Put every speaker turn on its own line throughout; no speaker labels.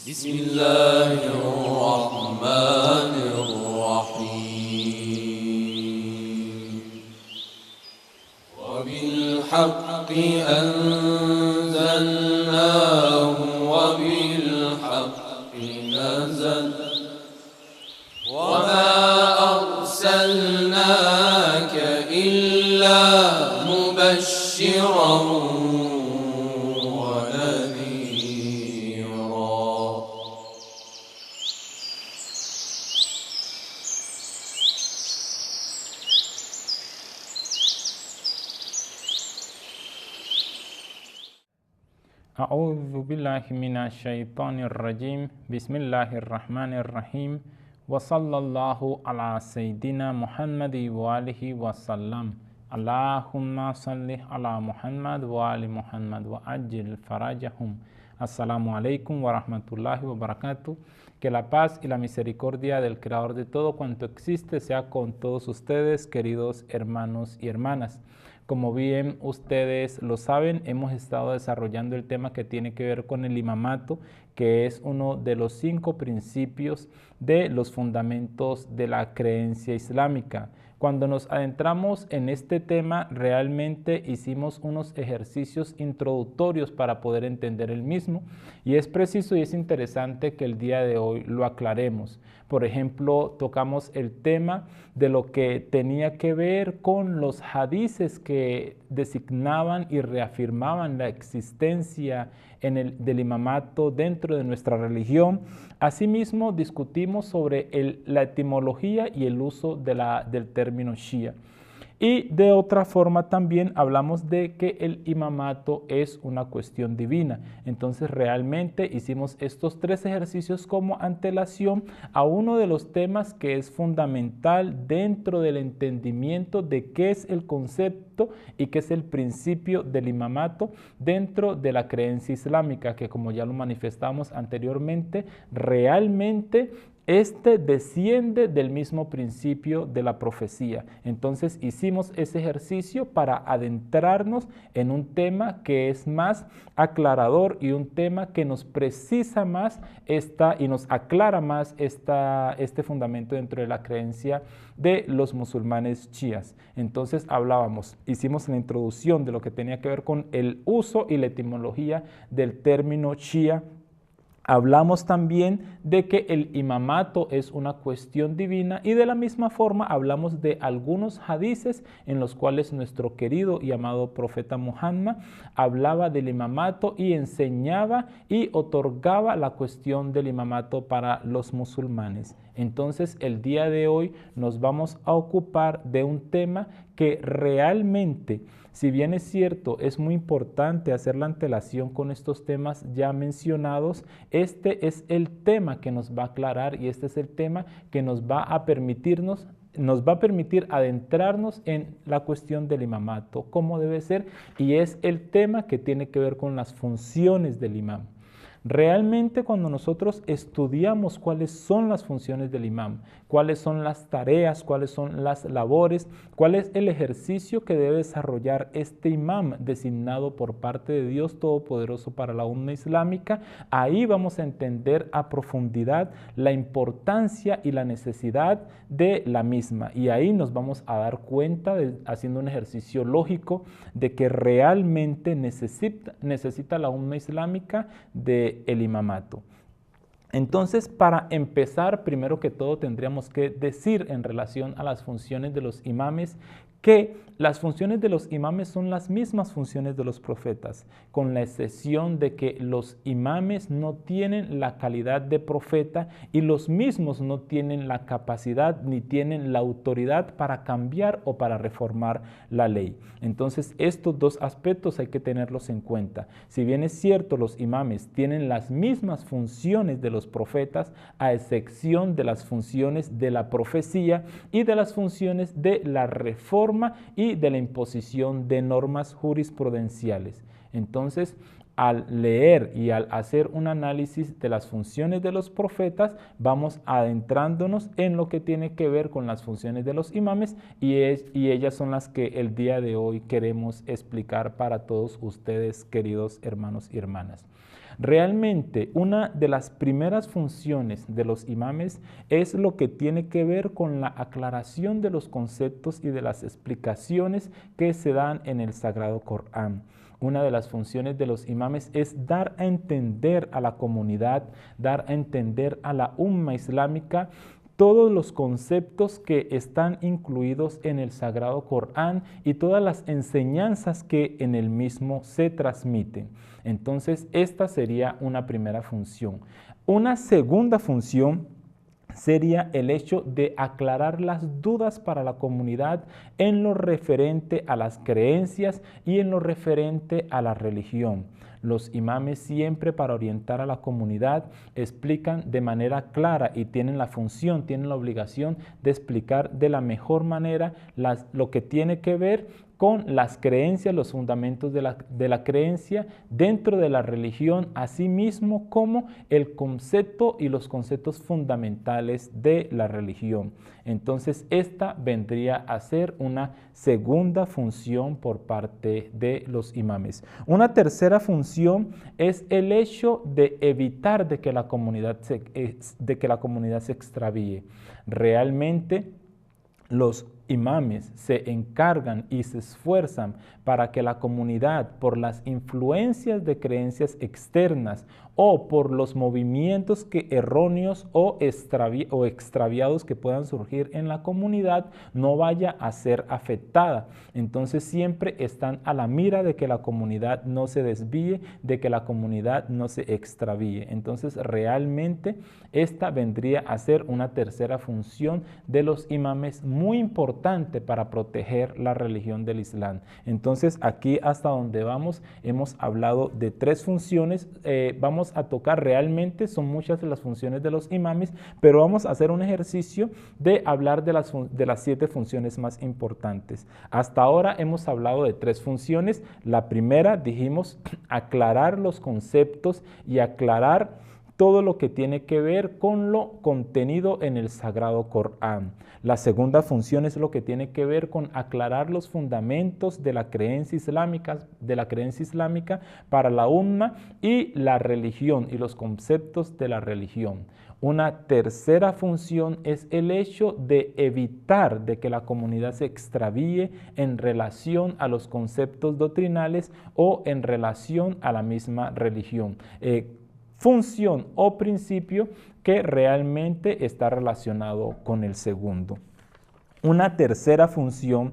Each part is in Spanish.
بسم الله الرحمن الرحيم وبالحق أنزلناه وبالحق نزل وما أرسلناك إلا مبشرا
أعوذ بالله من الشيطان الرجيم بسم الله الرحمن الرحيم وصلى الله على سيدنا محمد وآله وسلم اللهم صل على محمد وآل محمد وعجل فرجهم. Assalamu alaikum wa rahmatullahi wa barakatuh. Que la paz y la misericordia del Creador de todo cuanto existe sea con todos ustedes, queridos hermanos y hermanas. Como bien ustedes lo saben, hemos estado desarrollando el tema que tiene que ver con el imamato, que es uno de los 5 principios de los fundamentos de la creencia islámica. Cuando nos adentramos en este tema, realmente hicimos unos ejercicios introductorios para poder entender el mismo, y es preciso y es interesante que el día de hoy lo aclaremos. Por ejemplo, tocamos el tema de lo que tenía que ver con los hadices que designaban y reafirmaban la existencia del imamato dentro de nuestra religión. Asimismo, discutimos sobre la etimología y el uso del término shia. Y de otra forma también hablamos de que el imamato es una cuestión divina. Entonces realmente hicimos estos 3 ejercicios como antelación a uno de los temas que es fundamental dentro del entendimiento de qué es el concepto y qué es el principio del imamato dentro de la creencia islámica, que como ya lo manifestamos anteriormente, realmente desciende del mismo principio de la profecía. Entonces hicimos ese ejercicio para adentrarnos en un tema que es más aclarador y un tema que nos precisa más y nos aclara más este fundamento dentro de la creencia de los musulmanes chiíes. Entonces hicimos la introducción de lo que tenía que ver con el uso y la etimología del término shia. Hablamos también de que el imamato es una cuestión divina, y de la misma forma hablamos de algunos hadices en los cuales nuestro querido y amado profeta Muhammad hablaba del imamato y enseñaba y otorgaba la cuestión del imamato para los musulmanes. Entonces el día de hoy nos vamos a ocupar de un tema que realmente, si bien es cierto, es muy importante hacer la antelación con estos temas ya mencionados, este es el tema que nos va a aclarar y este es el tema que nos va a permitir adentrarnos en la cuestión del imamato, cómo debe ser, y es el tema que tiene que ver con las funciones del imam. Realmente cuando nosotros estudiamos cuáles son las funciones del imam, cuáles son las tareas, cuáles son las labores, cuál es el ejercicio que debe desarrollar este imam designado por parte de Dios Todopoderoso para la umma islámica, ahí vamos a entender a profundidad la importancia y la necesidad de la misma, y ahí nos vamos a dar cuenta, haciendo un ejercicio lógico, de que realmente necesita la umma islámica de el imamato. Entonces, para empezar, primero que todo tendríamos que decir en relación a las funciones de los imames que las funciones de los imames son las mismas funciones de los profetas, con la excepción de que los imames no tienen la calidad de profeta y los mismos no tienen la capacidad ni tienen la autoridad para cambiar o para reformar la ley. Entonces, estos 2 aspectos hay que tenerlos en cuenta. Si bien es cierto, los imames tienen las mismas funciones de los profetas, a excepción de las funciones de la profecía y de las funciones de la reforma y de la imposición de normas jurisprudenciales. Entonces, al leer y al hacer un análisis de las funciones de los profetas, vamos adentrándonos en lo que tiene que ver con las funciones de los imames, y ellas son las que el día de hoy queremos explicar para todos ustedes, queridos hermanos y hermanas. Realmente, una de las primeras funciones de los imames es lo que tiene que ver con la aclaración de los conceptos y de las explicaciones que se dan en el Sagrado Corán. Una de las funciones de los imames es dar a entender a la comunidad, dar a entender a la umma islámica todos los conceptos que están incluidos en el Sagrado Corán y todas las enseñanzas que en el mismo se transmiten. Entonces, esta sería una primera función. Una segunda función sería el hecho de aclarar las dudas para la comunidad en lo referente a las creencias y en lo referente a la religión. Los imames siempre, para orientar a la comunidad, explican de manera clara y tienen la función, tienen la obligación de explicar de la mejor manera lo que tiene que ver con las creencias, los fundamentos de la creencia dentro de la religión, así mismo como el concepto y los conceptos fundamentales de la religión. Entonces, esta vendría a ser una segunda función por parte de los imames. Una tercera función es el hecho de evitar de que la comunidad se extravíe. Realmente, los imames se encargan y se esfuerzan para que la comunidad, por las influencias de creencias externas o por los movimientos erróneos o extraviados que puedan surgir en la comunidad, no vaya a ser afectada. Entonces siempre están a la mira de que la comunidad no se desvíe, de que la comunidad no se extravíe. Entonces realmente esta vendría a ser una tercera función de los imames muy importante para proteger la religión del Islam. Entonces aquí hasta donde vamos hemos hablado de tres funciones. Vamos a tocar realmente, son muchas de las funciones de los imames, pero vamos a hacer un ejercicio de hablar de las 7 funciones más importantes. Hasta ahora hemos hablado de 3 funciones. La primera, dijimos, aclarar los conceptos y aclarar todo lo que tiene que ver con lo contenido en el Sagrado Corán. La segunda función es lo que tiene que ver con aclarar los fundamentos de la creencia islámica para la umma y la religión y los conceptos de la religión. Una tercera función es el hecho de evitar de que la comunidad se extravíe en relación a los conceptos doctrinales o en relación a la misma religión. Función o principio que realmente está relacionado con el segundo. Una tercera función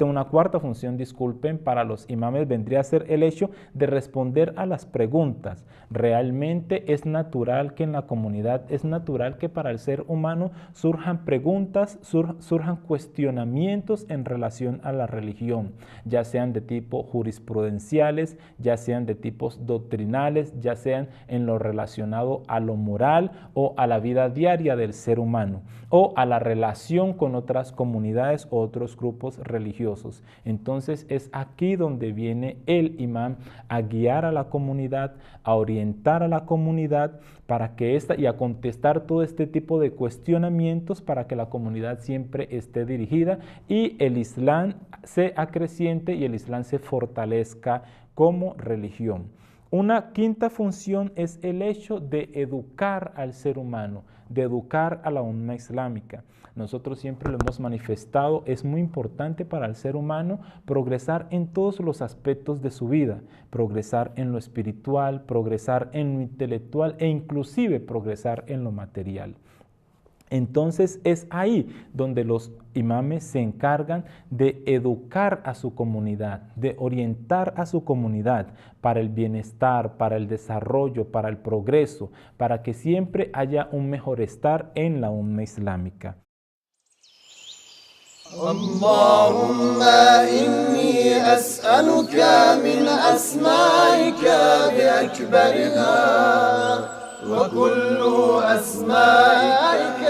una cuarta función, disculpen, para los imames vendría a ser el hecho de responder a las preguntas. Realmente es natural que en la comunidad, es natural que para el ser humano surjan preguntas, surjan cuestionamientos en relación a la religión, ya sean de tipo jurisprudenciales, ya sean de tipos doctrinales, ya sean en lo relacionado a lo moral o a la vida diaria del ser humano o a la relación con otras comunidades o otros grupos religiosos. Entonces es aquí donde viene el imán a guiar a la comunidad, a orientar a la comunidad para que y a contestar todo este tipo de cuestionamientos para que la comunidad siempre esté dirigida y el Islam se acreciente y el Islam se fortalezca como religión. Una quinta función es el hecho de educar al ser humano, de educar a la umma islámica. Nosotros siempre lo hemos manifestado, es muy importante para el ser humano progresar en todos los aspectos de su vida, progresar en lo espiritual, progresar en lo intelectual e inclusive progresar en lo material. Entonces es ahí donde los imames se encargan de educar a su comunidad, de orientar a su comunidad para el bienestar, para el desarrollo, para el progreso, para que siempre haya un mejor estar en la umma islámica.
اللهم إني أسألك من أسمائك بأكبرها وكل أسمائك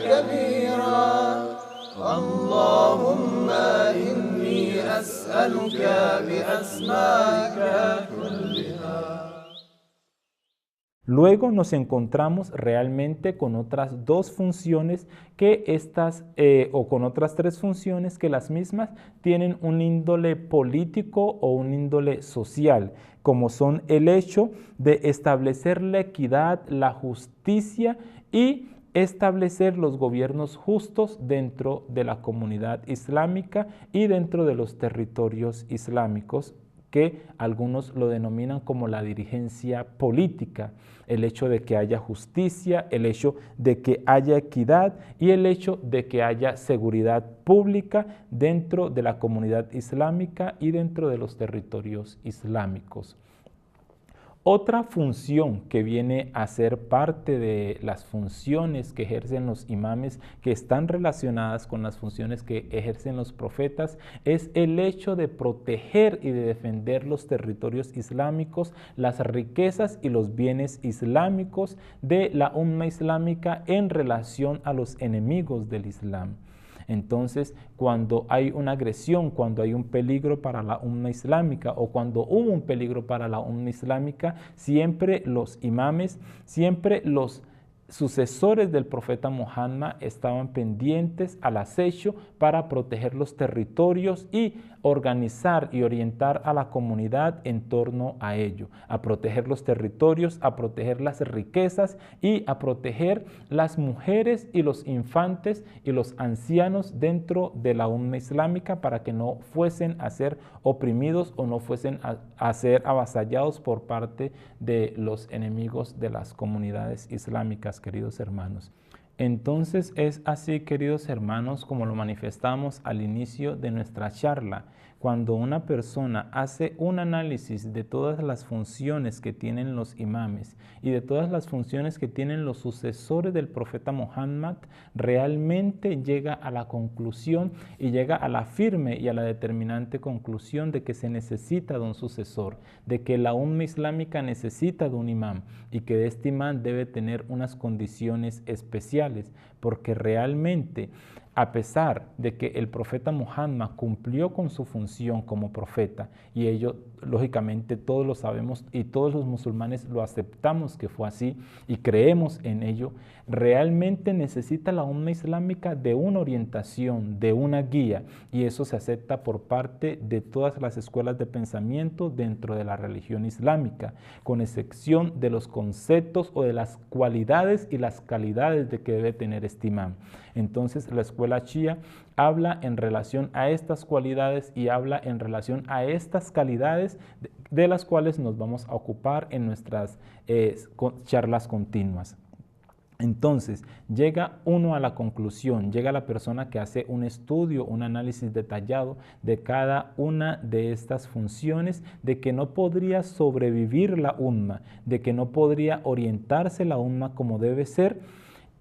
كبيرا اللهم إني أسألك بأسمائك كلها.
Luego nos encontramos realmente con otras dos funciones o con otras tres funciones que las mismas tienen un índole político o un índole social, como son el hecho de establecer la equidad, la justicia y establecer los gobiernos justos dentro de la comunidad islámica y dentro de los territorios islámicos, que algunos lo denominan como la dirigencia política, el hecho de que haya justicia, el hecho de que haya equidad y el hecho de que haya seguridad pública dentro de la comunidad islámica y dentro de los territorios islámicos. Otra función que viene a ser parte de las funciones que ejercen los imames, que están relacionadas con las funciones que ejercen los profetas, es el hecho de proteger y de defender los territorios islámicos, las riquezas y los bienes islámicos de la umma islámica en relación a los enemigos del Islam. Entonces, cuando hay una agresión, cuando hay un peligro para la umma islámica o cuando hubo un peligro para la umma islámica, siempre los imames, siempre los sucesores del profeta Muhammad estaban pendientes al acecho para proteger los territorios y organizar y orientar a la comunidad en torno a ello, a proteger los territorios, a proteger las riquezas y a proteger las mujeres y los infantes y los ancianos dentro de la umma islámica para que no fuesen a ser oprimidos o no fuesen a ser avasallados por parte de los enemigos de las comunidades islámicas, queridos hermanos. Entonces es así, queridos hermanos, como lo manifestamos al inicio de nuestra charla. Cuando una persona hace un análisis de todas las funciones que tienen los imames y de todas las funciones que tienen los sucesores del profeta Muhammad, realmente llega a la conclusión y llega a la firme y a la determinante conclusión de que se necesita de un sucesor, de que la umma islámica necesita de un imam y que este imam debe tener unas condiciones especiales, porque realmente, a pesar de que el profeta Muhammad cumplió con su función como profeta, y ello lógicamente todos lo sabemos y todos los musulmanes lo aceptamos que fue así y creemos en ello, realmente necesita la umma islámica de una orientación, de una guía, y eso se acepta por parte de todas las escuelas de pensamiento dentro de la religión islámica, con excepción de los conceptos o de las cualidades y las calidades de que debe tener este imam. Entonces la escuela shia habla en relación a estas cualidades y habla en relación a estas calidades de las cuales nos vamos a ocupar en nuestras charlas continuas. Entonces, llega uno a la conclusión, llega la persona que hace un estudio, un análisis detallado de cada una de estas funciones, de que no podría sobrevivir la umma, de que no podría orientarse la umma como debe ser,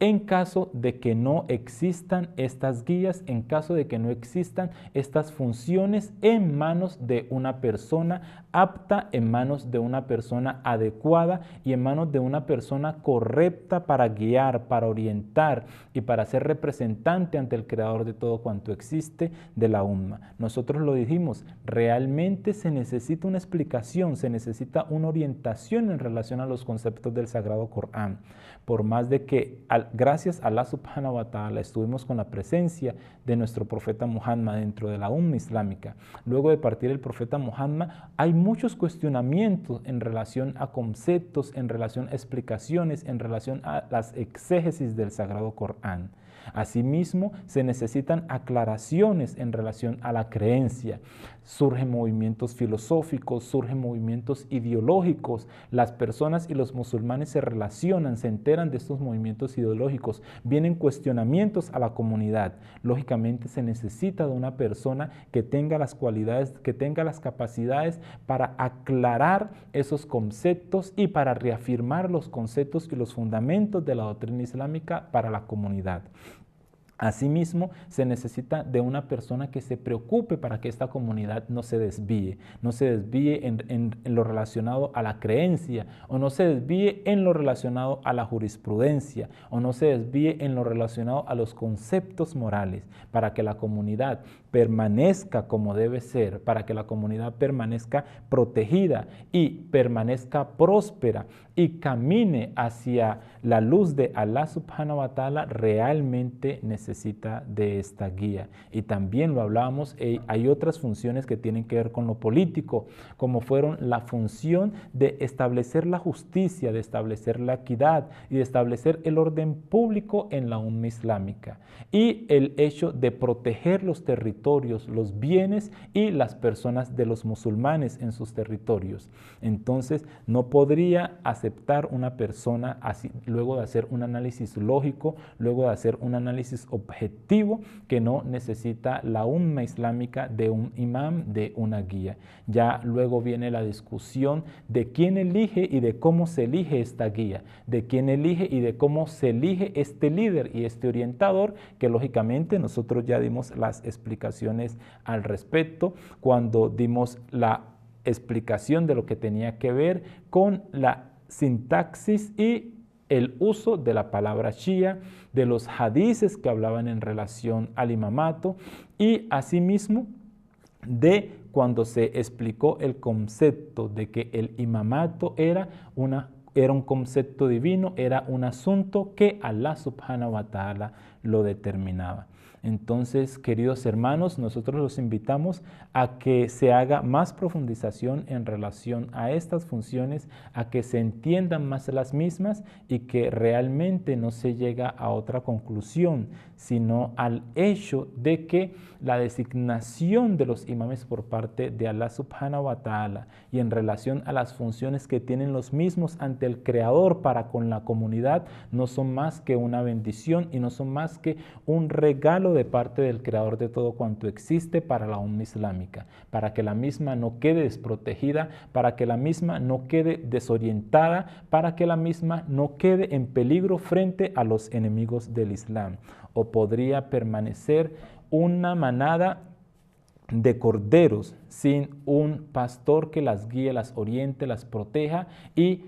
en caso de que no existan estas guías, en caso de que no existan estas funciones en manos de una persona apta, en manos de una persona adecuada y en manos de una persona correcta para guiar, para orientar y para ser representante ante el creador de todo cuanto existe de la umma. Nosotros lo dijimos, realmente se necesita una explicación, se necesita una orientación en relación a los conceptos del Sagrado Corán. Por más de que gracias a Allah subhanahu wa ta'ala estuvimos con la presencia de nuestro profeta Muhammad dentro de la umma islámica. Luego de partir el profeta Muhammad hay muchos cuestionamientos en relación a conceptos, en relación a explicaciones, en relación a las exégesis del Sagrado Corán. Asimismo, se necesitan aclaraciones en relación a la creencia. Surgen movimientos filosóficos, surgen movimientos ideológicos. Las personas y los musulmanes se relacionan, se enteran de estos movimientos ideológicos. Vienen cuestionamientos a la comunidad. Lógicamente se necesita de una persona que tenga las cualidades, que tenga las capacidades para aclarar esos conceptos y para reafirmar los conceptos y los fundamentos de la doctrina islámica para la comunidad. Asimismo, se necesita de una persona que se preocupe para que esta comunidad no se desvíe en lo relacionado a la creencia, o no se desvíe en lo relacionado a la jurisprudencia, o no se desvíe en lo relacionado a los conceptos morales, para que la comunidad permanezca como debe ser, para que la comunidad permanezca protegida y permanezca próspera y camine hacia la luz de Allah subhanahu wa ta'ala. Realmente necesita de esta guía. Y también lo hablábamos, hay otras funciones que tienen que ver con lo político, como fueron la función de establecer la justicia, de establecer la equidad y de establecer el orden público en la umma islámica, y el hecho de proteger los territorios, los bienes y las personas de los musulmanes en sus territorios. Entonces, no podría aceptar una persona así, luego de hacer un análisis lógico, luego de hacer un análisis objetivo, que no necesita la umma islámica de un imam, de una guía. Ya luego viene la discusión de quién elige y de cómo se elige esta guía, de quién elige y de cómo se elige este líder y este orientador, que lógicamente nosotros ya dimos las explicaciones al respecto cuando dimos la explicación de lo que tenía que ver con la sintaxis y el uso de la palabra shia, de los hadices que hablaban en relación al imamato, y asimismo de cuando se explicó el concepto de que el imamato era un concepto divino, era un asunto que Allah subhanahu wa ta'ala lo determinaba. Entonces, queridos hermanos, nosotros los invitamos a que se haga más profundización en relación a estas funciones, a que se entiendan más las mismas y que realmente no se llega a otra conclusión, sino al hecho de que la designación de los imames por parte de Allah subhanahu wa ta'ala y en relación a las funciones que tienen los mismos ante el Creador para con la comunidad no son más que una bendición y no son más que un regalo de parte del Creador de todo cuanto existe para la umma islámica, para que la misma no quede desprotegida, para que la misma no quede desorientada, para que la misma no quede en peligro frente a los enemigos del Islam. O podría permanecer una manada de corderos sin un pastor que las guíe, las oriente, las proteja, y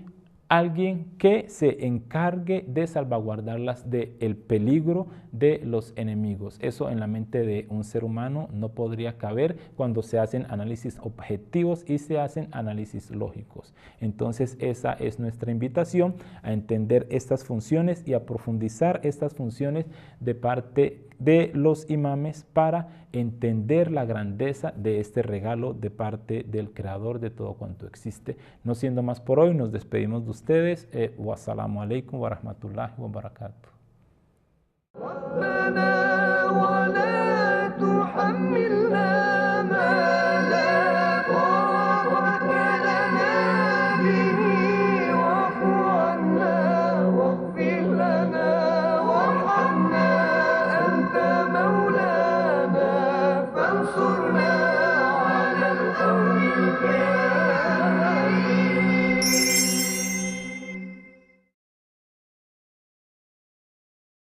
alguien que se encargue de salvaguardarlas del peligro de los enemigos. Eso en la mente de un ser humano no podría caber cuando se hacen análisis objetivos y se hacen análisis lógicos. Entonces, esa es nuestra invitación, a entender estas funciones y a profundizar estas funciones de parte de los imames para entender la grandeza de este regalo de parte del Creador de todo cuanto existe. No siendo más por hoy, nos despedimos de ustedes. Wassalamu alaikum wa rahmatullahi wa barakatuh.
ربنا ولا تحملنا